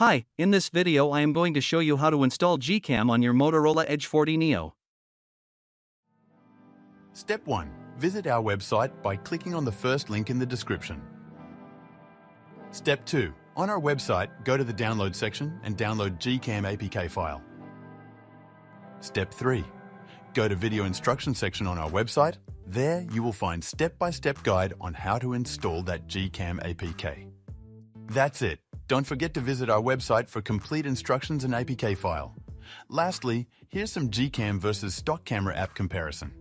Hi, in this video I am going to show you how to install GCam on your Motorola Edge 40 Neo. Step 1. Visit our website by clicking on the first link in the description. Step 2. On our website, go to the download section and download GCam APK file. Step 3. Go to video instruction section on our website. There you will find step-by-step guide on how to install that GCam APK. That's it. Don't forget to visit our website for complete instructions and APK file. Lastly, here's some GCam versus stock camera app comparison.